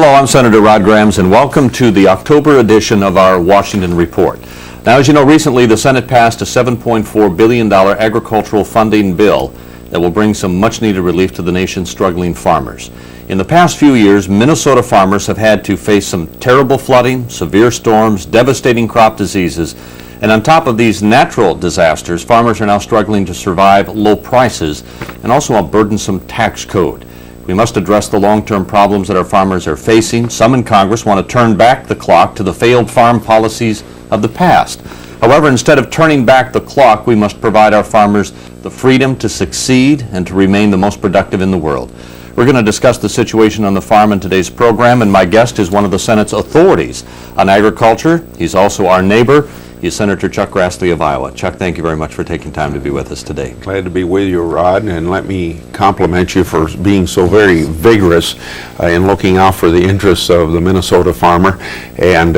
Hello, I'm Senator Rod Grams, and welcome to the October edition of our Washington Report. Now, as you know, recently the Senate passed a $7.4 billion agricultural funding bill that will bring some much-needed relief to the nation's struggling farmers. In the past few years, Minnesota farmers have had to face some terrible flooding, severe storms, devastating crop diseases, and on top of these natural disasters, farmers are now struggling to survive low prices and also a burdensome tax code. We must address the long-term problems that our farmers are facing. Some in Congress want to turn back the clock to the failed farm policies of the past. However, instead of turning back the clock, we must provide our farmers the freedom to succeed and to remain the most productive in the world. We're going to discuss the situation on the farm in today's program, and my guest is one of the Senate's authorities on agriculture. He's also our neighbor. He's Senator Chuck Grassley of Iowa. Chuck, thank you very much for taking time to be with us today. Glad to be with you, Rod, and let me compliment you for being so very vigorous in looking out for the interests of the Minnesota farmer. And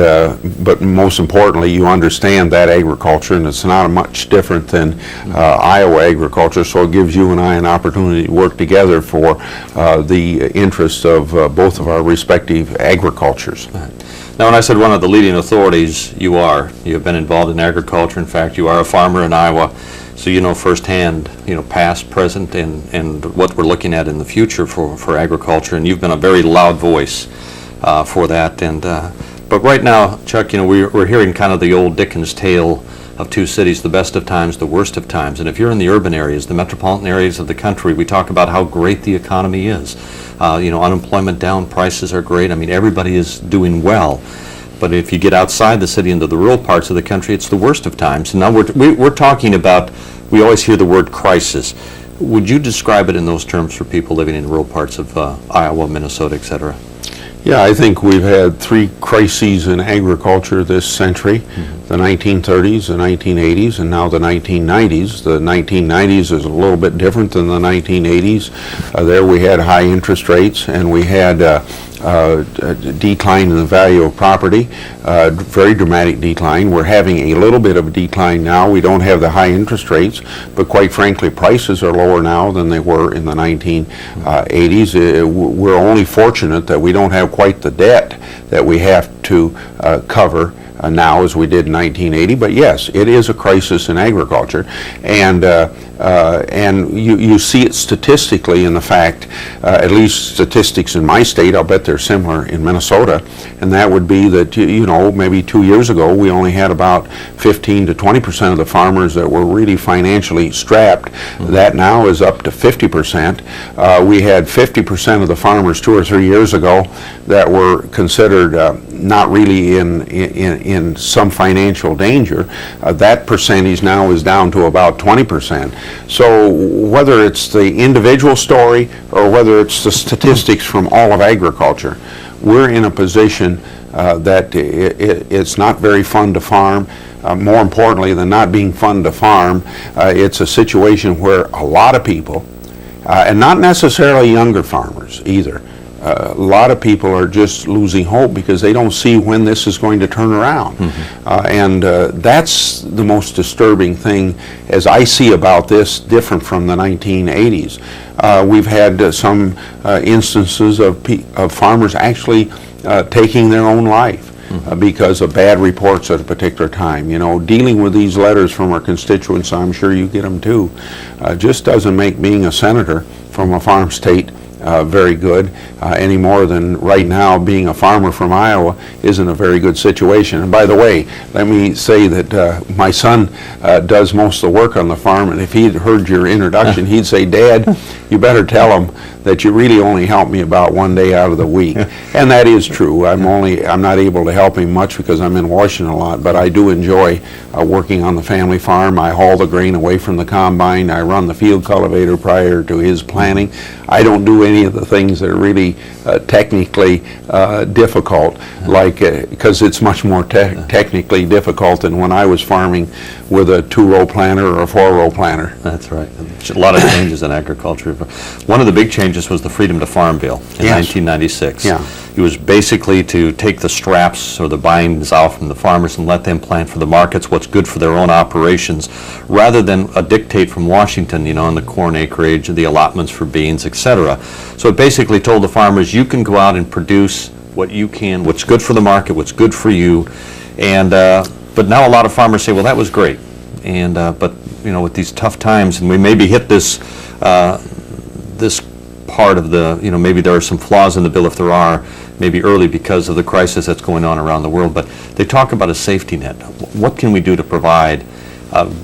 but most importantly, you understand that agriculture, and it's not much different than Iowa agriculture, so it gives you and I an opportunity to work together for the interests of both of our respective agricultures. Now, when I said one of the leading authorities, you have been involved in agriculture. In fact, you are a farmer in Iowa, so you know firsthand, past, present, and what we're looking at in the future for agriculture, and you've been a very loud voice for that. But right now, Chuck, we're hearing kind of the old Dickens tale of two cities, the best of times, the worst of times. And if you're in the urban areas, the metropolitan areas of the country, we talk about how great the economy is. Unemployment down, prices are great. I mean, everybody is doing well. But if you get outside the city into the rural parts of the country, it's the worst of times. And now we're talking about, we always hear the word crisis. Would you describe it in those terms for people living in rural parts of Iowa, Minnesota, et cetera? Yeah, I think we've had three crises in agriculture this century, the 1930s, the 1980s, and now the 1990s. The 1990s is a little bit different than the 1980s. There we had high interest rates, and we had a decline in the value of property, very dramatic decline. We're having a little bit of a decline now. We don't have the high interest rates, but quite frankly, prices are lower now than they were in the 1980s. We're only fortunate that we don't have quite the debt that we have to cover now as we did in 1980, but yes, it is a crisis in agriculture, and you see it statistically in the fact, at least statistics in my state, I'll bet they're similar in Minnesota, and that would be that, maybe 2 years ago we only had about 15 to 20% of the farmers that were really financially strapped. That now is up to 50%. We had 50% of the farmers 2 or 3 years ago that were considered not really in some financial danger. That percentage now is down to about 20%. So whether it's the individual story or whether it's the statistics from all of agriculture, we're in a position that it's not very fun to farm. More importantly than not being fun to farm, it's a situation where a lot of people, and not necessarily younger farmers either, a lot of people are just losing hope because they don't see when this is going to turn around. And that's the most disturbing thing as I see about this, different from the 1980s. We've had some instances of farmers actually taking their own life. Because of bad reports at a particular time. Dealing with these letters from our constituents, I'm sure you get them too, just doesn't make being a senator from a farm state very good any more than right now being a farmer from Iowa isn't a very good situation. And by the way, let me say that my son does most of the work on the farm, and if he'd heard your introduction, he'd say, "Dad, you better tell him that you really only help me about 1 day out of the week." And that is true. I'm not able to help him much because I'm in Washington a lot, but I do enjoy working on the family farm. I haul the grain away from the combine. I run the field cultivator prior to his planting. I don't do any of the things that are really technically difficult, like because it's much more technically difficult than when I was farming with a 2-row planter or a 4-row planter. That's right. A lot of changes in agriculture. One of the big changes was the Freedom to Farm Bill in 1996. Yeah. It was basically to take the straps or the binds out from the farmers and let them plan for the markets what's good for their own operations, rather than a dictate from Washington, on the corn acreage, the allotments for beans, etc. So it basically told the farmers, you can go out and produce what you can, what's good for the market, what's good for you. And but now a lot of farmers say, well, that was great. And but with these tough times, and we maybe hit this this part of the, maybe there are some flaws in the bill, if there are, maybe early because of the crisis that's going on around the world. But they talk about a safety net. What can we do to provide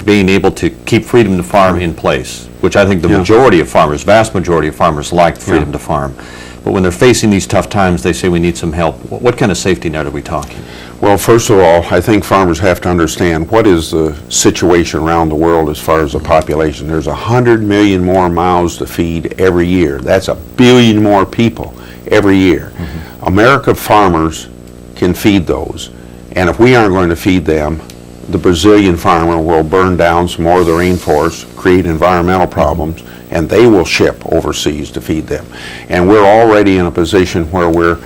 being able to keep freedom to farm in place, which I think the majority of farmers, vast majority of farmers, like freedom to farm. But when they're facing these tough times, they say we need some help. What kind of safety net are we talking? Well, first of all, I think farmers have to understand what is the situation around the world as far as the population. There's 100 million more mouths to feed every year. That's 1 billion more people every year. American farmers can feed those. And if we aren't going to feed them, the Brazilian farmer will burn down some more of the rainforest, create environmental problems, and they will ship overseas to feed them. And we're already in a position where we're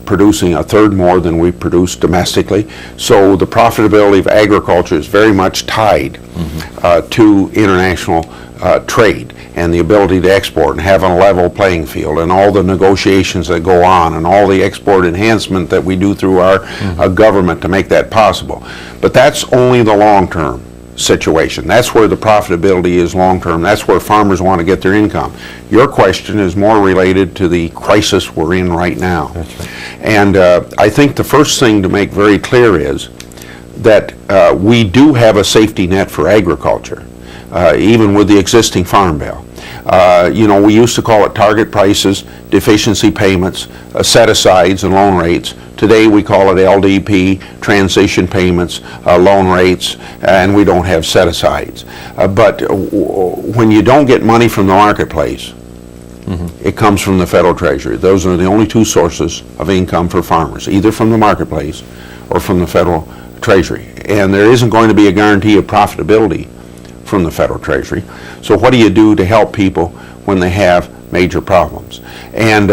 producing a third more than we produce domestically. So the profitability of agriculture is very much tied to international trade and the ability to export and have a level playing field and all the negotiations that go on and all the export enhancement that we do through our government to make that possible. But that's only the long-term situation. That's where the profitability is long-term. That's where farmers want to get their income. Your question is more related to the crisis we're in right now. That's right. And I think the first thing to make very clear is that we do have a safety net for agriculture. Even with the existing farm bill. We used to call it target prices, deficiency payments, set-asides, and loan rates. Today we call it LDP, transition payments, loan rates, and we don't have set-asides. But when you don't get money from the marketplace, it comes from the federal treasury. Those are the only two sources of income for farmers, either from the marketplace or from the federal treasury. And there isn't going to be a guarantee of profitability from the federal treasury. So what do you do to help people when they have major problems? And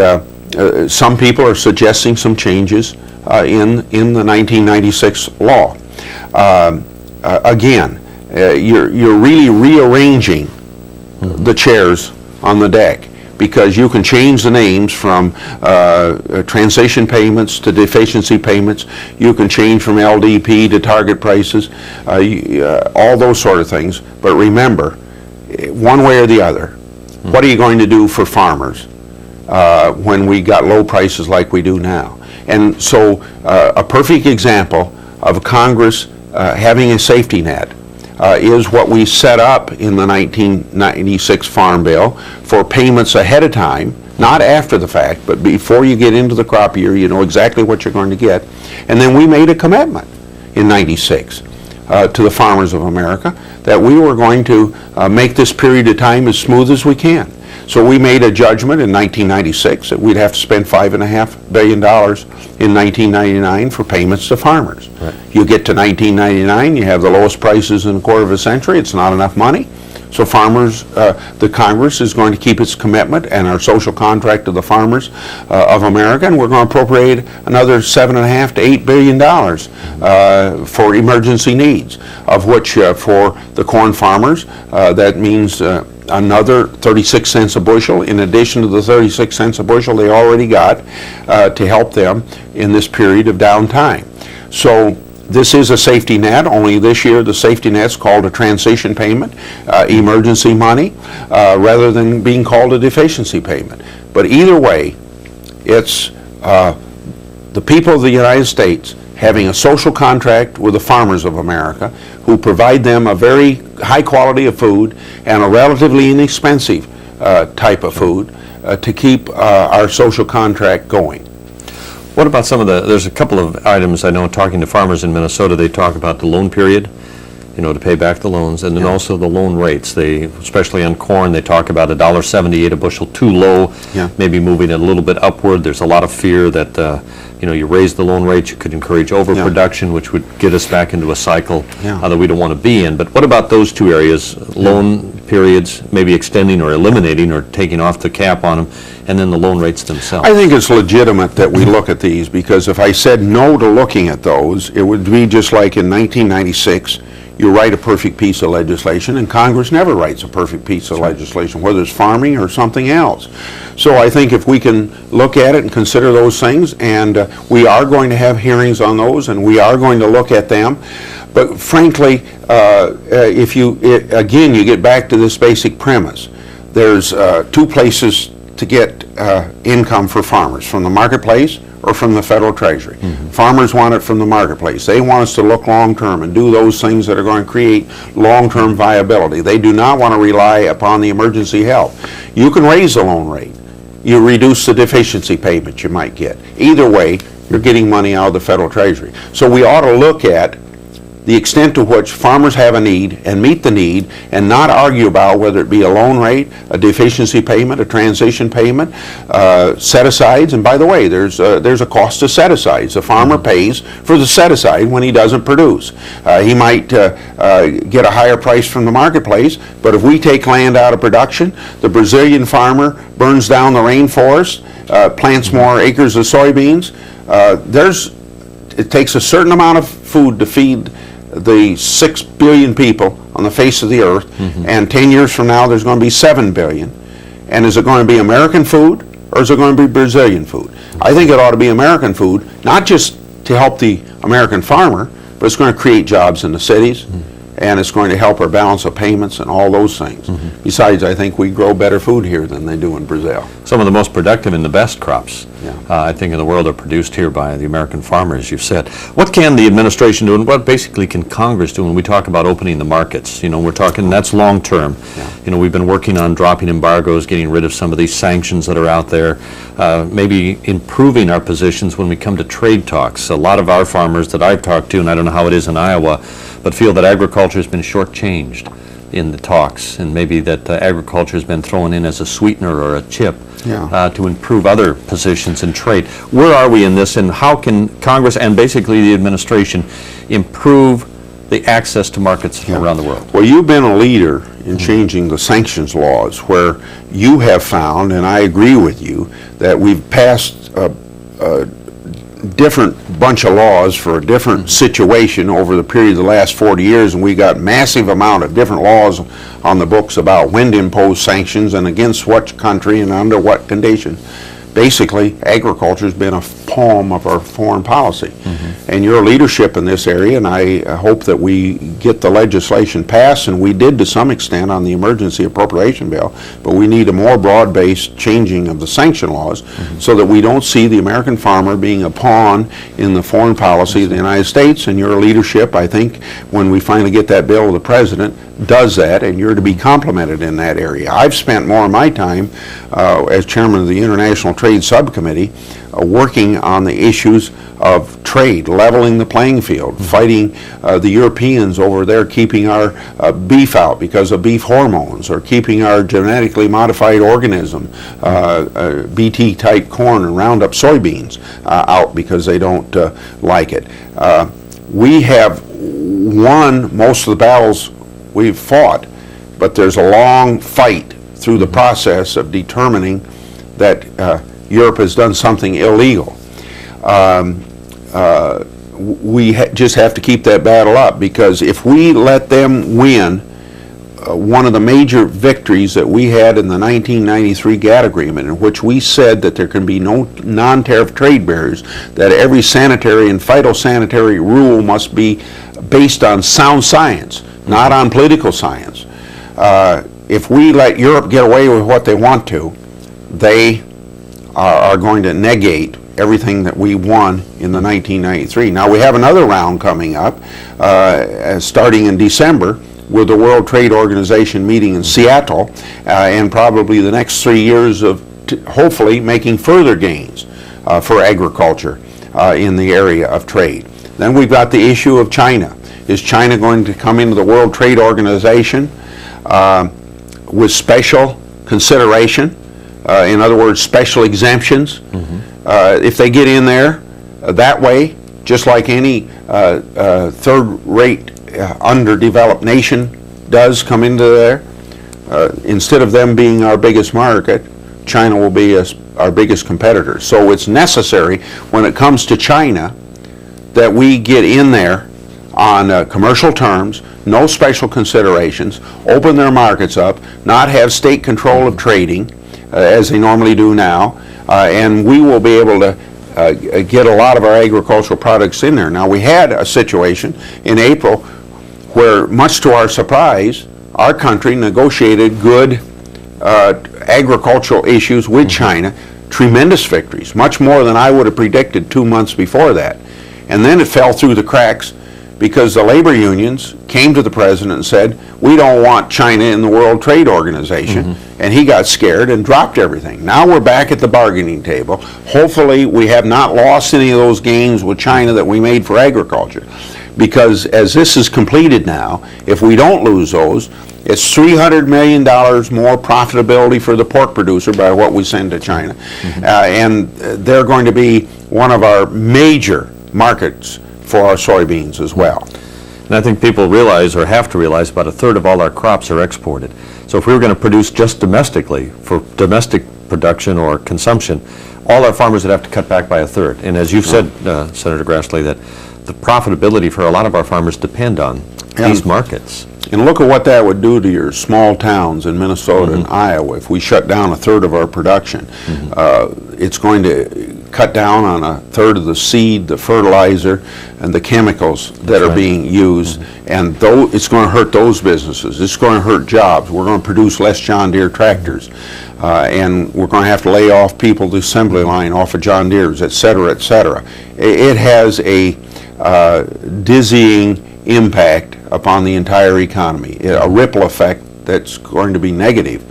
some people are suggesting some changes in the 1996 law. Again, you're really rearranging the chairs on the deck, because you can change the names from transition payments to deficiency payments. You can change from LDP to target prices, all those sort of things. But remember, one way or the other, what are you going to do for farmers when we got low prices like we do now? And so a perfect example of Congress having a safety net is what we set up in the 1996 Farm Bill for payments ahead of time, not after the fact, but before you get into the crop year, you know exactly what you're going to get. And then we made a commitment in 96 to the farmers of America that we were going to make this period of time as smooth as we can. So we made a judgment in 1996 that we'd have to spend $5.5 billion in 1999 for payments to farmers. Right. You get to 1999, you have the lowest prices in a quarter of a century. It's not enough money. So farmers, the Congress is going to keep its commitment and our social contract to the farmers of America, and we're going to appropriate another $7.5 to $8 billion for emergency needs, of which for the corn farmers, that means another 36 cents a bushel in addition to the 36 cents a bushel they already got to help them in this period of downtime. So this is a safety net, only this year the safety net's called a transition payment, emergency money, rather than being called a deficiency payment. But either way, it's the people of the United States having a social contract with the farmers of America who provide them a very high quality of food and a relatively inexpensive type of food to keep our social contract going. What about there's a couple of items I know talking to farmers in Minnesota, they talk about the loan period, to pay back the loans, and then also the loan rates. They, especially on corn, they talk about $1.78 a bushel too low, maybe moving it a little bit upward. There's a lot of fear that you raise the loan rate, you could encourage overproduction, which would get us back into a cycle that we don't want to be in. But what about those two areas, loan periods, maybe extending or eliminating or taking off the cap on them, and then the loan rates themselves? I think it's legitimate that we look at these, because if I said no to looking at those, it would be just like in 1996, you write a perfect piece of legislation, and Congress never writes a perfect piece of legislation, whether it's farming or something else. So I think if we can look at it and consider those things, and we are going to have hearings on those, and we are going to look at them. But frankly, again, you get back to this basic premise. There's two places to get income for farmers, from the marketplace or from the federal treasury. Farmers want it from the marketplace. They want us to look long-term and do those things that are going to create long-term viability. They do not want to rely upon the emergency help. You can raise the loan rate. You reduce the deficiency payment you might get. Either way, you're getting money out of the federal treasury. So we ought to look at the extent to which farmers have a need and meet the need, and not argue about whether it be a loan rate, a deficiency payment, a transition payment, set-asides. And by the way, there's a cost to set-asides. The farmer pays for the set-aside when he doesn't produce. He might get a higher price from the marketplace, but if we take land out of production, the Brazilian farmer burns down the rainforest, plants more acres of soybeans. It takes a certain amount of food to feed the 6 billion people on the face of the earth, and 10 years from now there's going to be 7 billion. And is it going to be American food, or is it going to be Brazilian food? I think it ought to be American food, not just to help the American farmer, but it's going to create jobs in the cities, and it's going to help our balance of payments and all those things. Besides, I think we grow better food here than they do in Brazil. Some of the most productive and the best crops, I think, in the world are produced here by the American farmer, as you've said. What can the administration do, and what basically can Congress do when we talk about opening the markets? You know, we're talking, that's long term. You know, we've been working on dropping embargoes, getting rid of some of these sanctions that are out there, maybe improving our positions when we come to trade talks. A lot of our farmers that I've talked to, and I don't know how it is in Iowa, but feel that agriculture has been shortchanged in the talks, and maybe that agriculture has been thrown in as a sweetener or a chip to improve other positions in trade. Where are we in this, and how can Congress and basically the administration improve the access to markets around the world? Well, you've been a leader in changing the sanctions laws, where you have found, and I agree with you, that we've passed a different bunch of laws for a different situation over the period of the last 40 years, and we got massive amount of different laws on the books about when to impose sanctions and against what country and under what condition. Basically, agriculture has been a palm of our foreign policy. And your leadership in this area, and I hope that we get the legislation passed, and we did to some extent on the emergency appropriation bill, but we need a more broad-based changing of the sanction laws so that we don't see the American farmer being a pawn in the foreign policy of the United States. And your leadership, I think, when we finally get that bill to the President, does that, and you're to be complimented in that area. I've spent more of my time as chairman of the International Trade Subcommittee working on the issues of trade, leveling the playing field, fighting the Europeans over there keeping our beef out because of beef hormones, or keeping our genetically modified organism, BT-type corn and Roundup soybeans out because they don't like it. We have won most of the battles we've fought, but there's a long fight through the process of determining that Europe has done something illegal. We just have to keep that battle up, because if we let them win one of the major victories that we had in the 1993 GATT agreement, in which we said that there can be no non-tariff trade barriers, that every sanitary and phytosanitary rule must be based on sound science, not on political science. If we let Europe get away with what they want to, they are going to negate everything that we won in the 1993. Now we have another round coming up, starting in December, with the World Trade Organization meeting in Seattle, and probably the next 3 years of hopefully making further gains for agriculture in the area of trade. Then we've got the issue of China. Is China going to come into the World Trade Organization with special consideration? In other words, special exemptions? If they get in there that way, just like any third-rate underdeveloped nation does come into there, instead of them being our biggest market, China will be our biggest competitor. So it's necessary when it comes to China that we get in there on commercial terms, no special considerations, open their markets up, not have state control of trading, as they normally do now, and we will be able to get a lot of our agricultural products in there. Now, we had a situation in April where, much to our surprise, our country negotiated good agricultural issues with China, tremendous victories, much more than I would have predicted 2 months before that. And then it fell through the cracks because the labor unions came to the president and said, we don't want China in the World Trade Organization, and he got scared and dropped everything. Now we're back at the bargaining table. Hopefully we have not lost any of those gains with China that we made for agriculture, because as this is completed now, if we don't lose those, it's $300 million more profitability for the pork producer by what we send to China. And they're going to be one of our major markets for our soybeans as well. And I think people realize, or have to realize, about a third of all our crops are exported. So if we were going to produce just domestically, for domestic production or consumption, all our farmers would have to cut back by a third. And as you've said, Senator Grassley, that the profitability for a lot of our farmers depend on these markets. And look at what that would do to your small towns in Minnesota and Iowa if we shut down a third of our production. It's going to cut down on a third of the seed, the fertilizer, and the chemicals that are being used. And it's going to hurt those businesses. It's going to hurt jobs. We're going to produce less John Deere tractors. And we're going to have to lay off people, the assembly line off of John Deere's, et cetera, et cetera. It has a dizzying impact upon the entire economy, a ripple effect that's going to be negative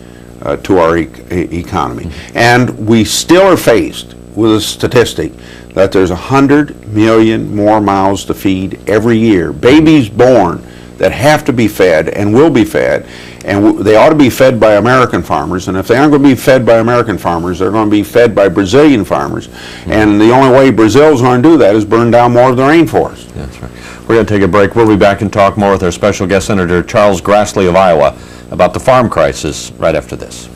to our economy. And we still are faced with a statistic that there's 100 million more mouths to feed every year, babies born that have to be fed and will be fed, and they ought to be fed by American farmers. And if they aren't going to be fed by American farmers, they're going to be fed by Brazilian farmers. And the only way Brazil's going to do that is burn down more of the rainforest. That's right. We're going to take a break. We'll be back and talk more with our special guest, Senator Charles Grassley of Iowa, about the farm crisis right after this.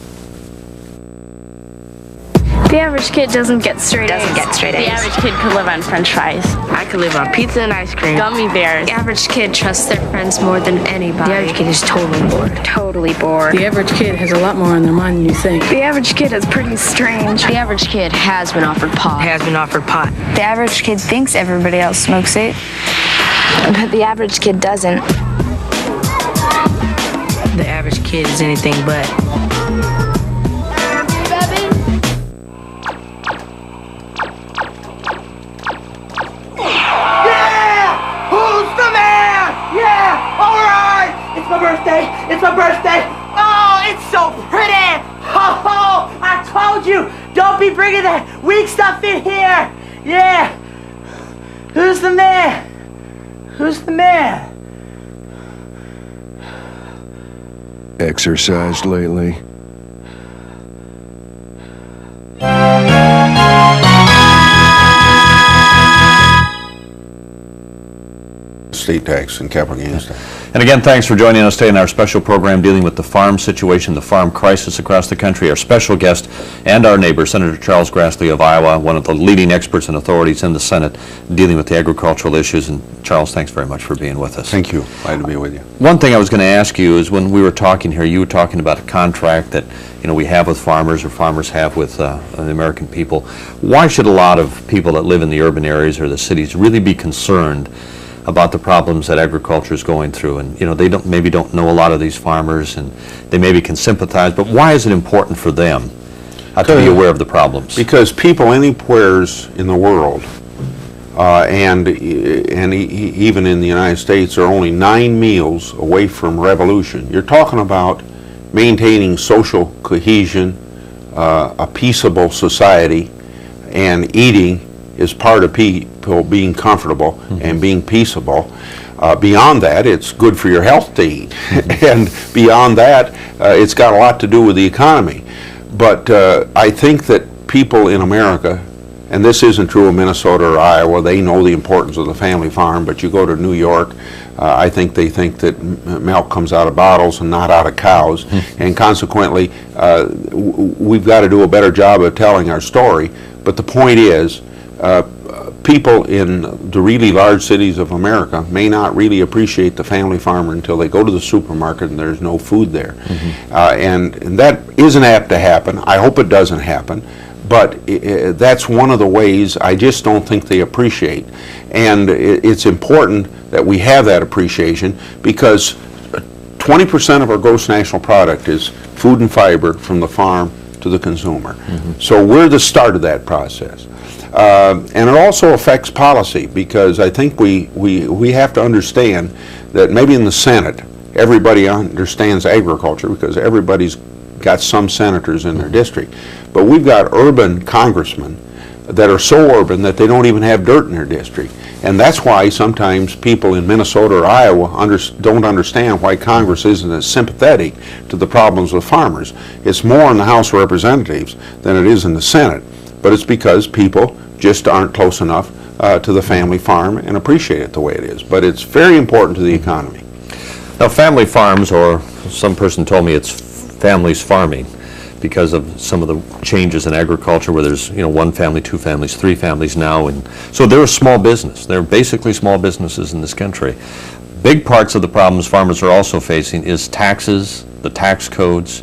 The average kid doesn't get straight A's. The average kid could live on French fries. I could live on pizza and ice cream. Gummy bears. The average kid trusts their friends more than anybody. The average kid is totally bored. Totally bored. The average kid has a lot more on their mind than you think. The average kid is pretty strange. The average kid has been offered pot. The average kid thinks everybody else smokes it, but the average kid doesn't. The average kid is anything but. It's my birthday. Oh, it's so pretty. Oh, I told you, don't be bringing that weak stuff in here. Yeah. Who's the man? Who's the man? Exercised lately? State tax and capital gains tax. And again, thanks for joining us today in our special program dealing with the farm situation, the farm crisis across the country. Our special guest and our neighbor, Senator Charles Grassley of Iowa, one of the leading experts and authorities in the Senate dealing with the agricultural issues. And Charles, thanks very much for being with us. Thank you. Glad to be with you. One thing I was going to ask you is, when we were talking here, you were talking about a contract that we have with farmers, or farmers have with the American people. Why should a lot of people that live in the urban areas or the cities really be concerned about the problems that agriculture is going through? And they maybe don't know a lot of these farmers, and they maybe can sympathize, but why is it important for them to be aware of the problems? Because people anywhere in the world, and even in the United States, are only 9 meals away from revolution. You're talking about maintaining social cohesion, a peaceable society, and eating is part of people being comfortable and being peaceable. Beyond that, it's good for your health to eat. And beyond that, it's got a lot to do with the economy. But I think that people in America, and this isn't true of Minnesota or Iowa, they know the importance of the family farm, but you go to New York, I think they think that milk comes out of bottles and not out of cows. And consequently, we've got to do a better job of telling our story. But the point is, people in the really large cities of America may not really appreciate the family farmer until they go to the supermarket and there's no food there. And that isn't apt to happen. I hope it doesn't happen. But that's one of the ways I just don't think they appreciate. And it's important that we have that appreciation, because 20% of our gross national product is food and fiber from the farm to the consumer. So we're the start of that process. And it also affects policy, because I think we have to understand that maybe in the Senate everybody understands agriculture because everybody's got some senators in their district. But we've got urban congressmen that are so urban that they don't even have dirt in their district. And that's why sometimes people in Minnesota or Iowa don't understand why Congress isn't as sympathetic to the problems of farmers. It's more in the House of Representatives than it is in the Senate. But it's because people just aren't close enough to the family farm and appreciate it the way it is. But it's very important to the economy. Now, family farms, or some person told me it's families farming, because of some of the changes in agriculture where there's, one family, two families, three families now. And so they're a small business. They're basically small businesses in this country. Big parts of the problems farmers are also facing is taxes, the tax codes,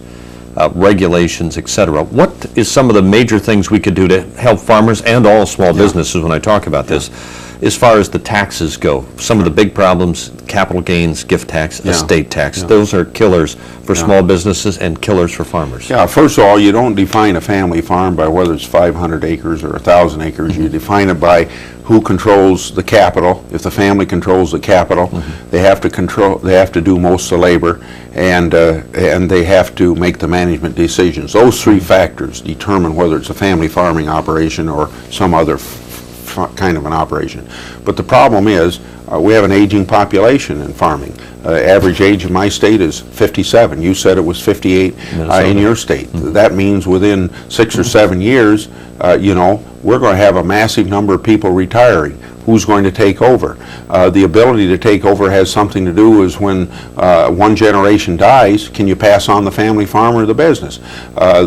regulations, etc. What is some of the major things we could do to help farmers and all small businesses when I talk about this, as far as the taxes go? Some of the big problems: capital gains, gift tax, estate tax. Those are killers for small businesses and killers for farmers. Yeah, first of all, you don't define a family farm by whether it's 500 acres or 1,000 acres. You define it by who controls the capital. If the family controls the capital, they have to do most of the labor, and they have to make the management decisions. Those three factors determine whether it's a family farming operation or some other kind of an operation. But the problem is we have an aging population in farming. Average age in my state is 57. You said it was 58 in your state. That means within 6 or 7 years, we're going to have a massive number of people retiring. Who's going to take over? The ability to take over has something to do is when one generation dies, can you pass on the family farm or the business?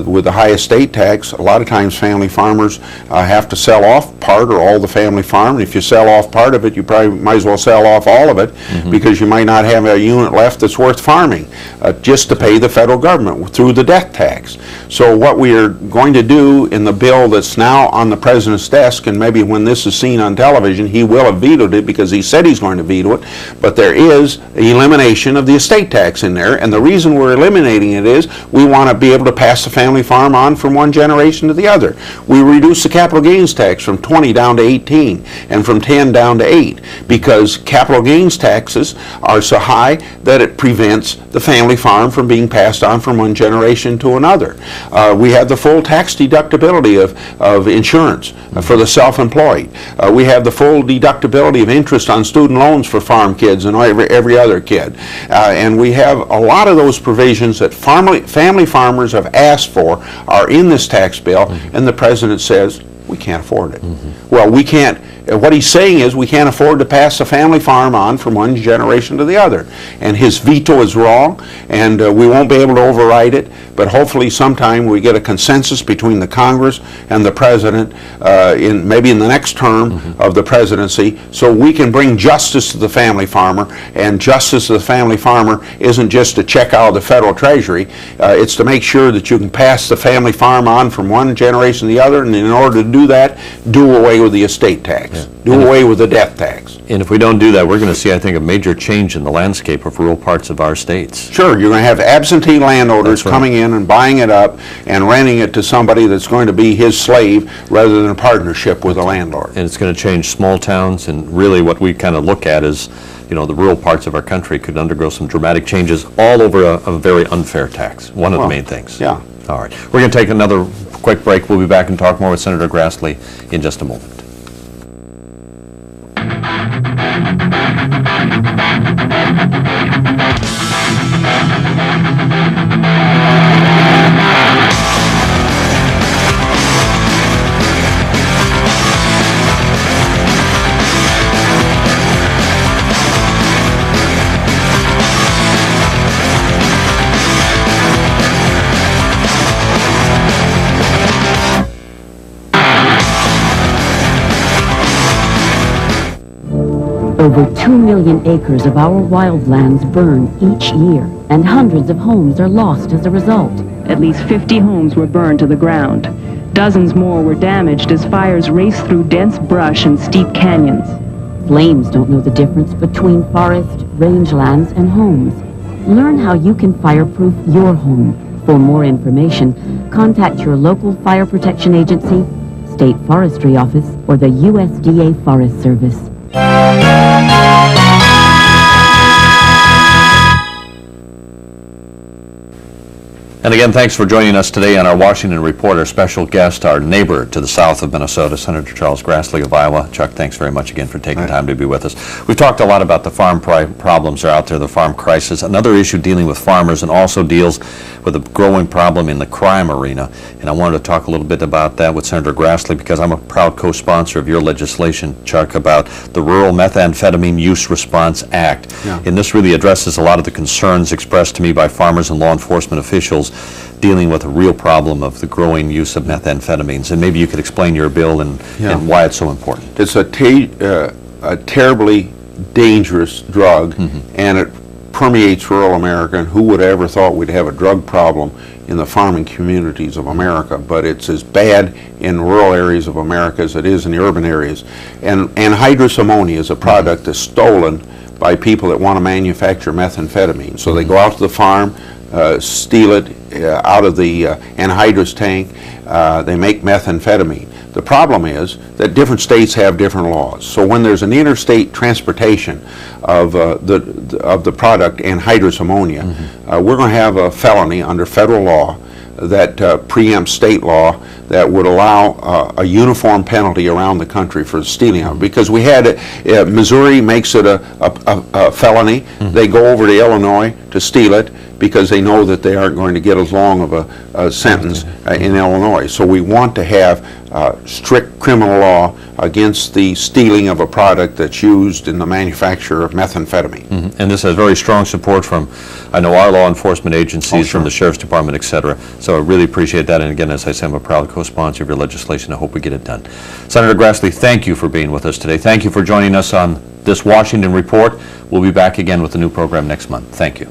With the high estate tax, a lot of times family farmers have to sell off part or all the family farm. And if you sell off part of it, you probably might as well sell off all of it, because you might not have a unit left that's worth farming, just to pay the federal government through the death tax. So what we are going to do in the bill that's now on the president's desk, and maybe when this is seen on television, he will have vetoed it because he said he's going to veto it, but there is elimination of the estate tax in there, and the reason we're eliminating it is we want to be able to pass the family farm on from one generation to the other. We reduce the capital gains tax from 20 down to 18 and from 10 down to 8 because capital gains taxes are so high that it prevents the family farm from being passed on from one generation to another. We have the full tax deductibility of insurance for the self-employed. We have the full deductibility of interest on student loans for farm kids and every other kid. And we have a lot of those provisions that family farmers have asked for are in this tax bill, and the president says, we can't afford it. Well, we can't. What he's saying is we can't afford to pass a family farm on from one generation to the other. And his veto is wrong, and we won't be able to override it, but hopefully sometime we get a consensus between the Congress and the president maybe in the next term of the presidency, so we can bring justice to the family farmer. And justice to the family farmer isn't just to check out of the federal treasury, it's to make sure that you can pass the family farm on from one generation to the other, and in order to do that, do away with the estate tax. Do away with the death tax. And if we don't do that, we're going to see, I think, a major change in the landscape of rural parts of our states. Sure, you're going to have absentee landowners coming in and buying it up and renting it to somebody that's going to be his slave rather than a partnership with a landlord. And it's going to change small towns, and really what we kind of look at is, the rural parts of our country could undergo some dramatic changes all over a very unfair tax. One of the main things. Yeah. All right. We're going to take another quick break. We'll be back and talk more with Senator Grassley in just a moment. Over 2 million acres of our wildlands burn each year, and hundreds of homes are lost as a result. At least 50 homes were burned to the ground. Dozens more were damaged as fires raced through dense brush and steep canyons. Flames don't know the difference between forest, rangelands, and homes. Learn how you can fireproof your home. For more information, contact your local fire protection agency, State Forestry Office, or the USDA Forest Service. And again, thanks for joining us today on our Washington Report. Our special guest, our neighbor to the south of Minnesota, Senator Charles Grassley of Iowa. Chuck, thanks very much again for taking time to be with us. We've talked a lot about the farm problems that are out there, the farm crisis. Another issue dealing with farmers and also deals with a growing problem in the crime arena. And I wanted to talk a little bit about that with Senator Grassley because I'm a proud co-sponsor of your legislation, Chuck, about the Rural Methamphetamine Use Response Act. Yeah. And this really addresses a lot of the concerns expressed to me by farmers and law enforcement officials dealing with a real problem of the growing use of methamphetamines. And maybe you could explain your bill and why it's so important. It's a terribly dangerous drug, and it permeates rural America, and who would have ever thought we'd have a drug problem in the farming communities of America, but it's as bad in rural areas of America as it is in the urban areas. And anhydrous ammonia is a product that's stolen by people that want to manufacture methamphetamine. So they go out to the farm, steal it out of the anhydrous tank, they make methamphetamine. The problem is that different states have different laws. So when there's an interstate transportation of the product anhydrous ammonia, we're going to have a felony under federal law that preempts state law that would allow a uniform penalty around the country for stealing of it. Because we had Missouri makes it a felony. They go over to Illinois to steal it because they know that they aren't going to get as long of a sentence in Illinois. So we want to have strict criminal law against the stealing of a product that's used in the manufacture of methamphetamine. And this has very strong support from, I know, our law enforcement agencies, from the Sheriff's Department, et cetera. So I really appreciate that. And again, as I said, I'm a proud co-sponsor of your legislation. I hope we get it done. Senator Grassley, thank you for being with us today. Thank you for joining us on this Washington Report. We'll be back again with a new program next month. Thank you.